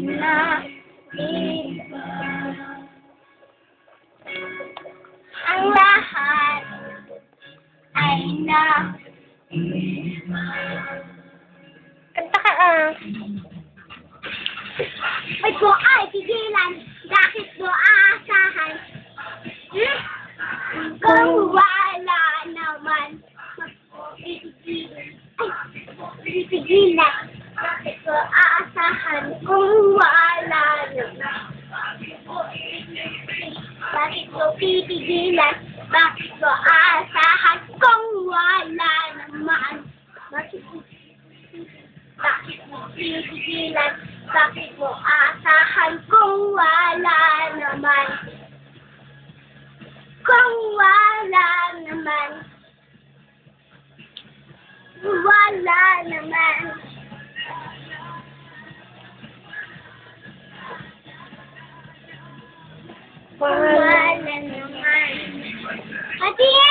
na iba. Ang lahat ay na iba. Kanta ka Ay po ay tigilan, bakit mo aasahan? Kung wala naman, titigilan, bakit mo aasahan? Kung wala naman, bakit mo titigilan? Bakit mo aasahan? Kung wala naman, bakit mo titigilan? Bakit mo aasahan kung wala naman?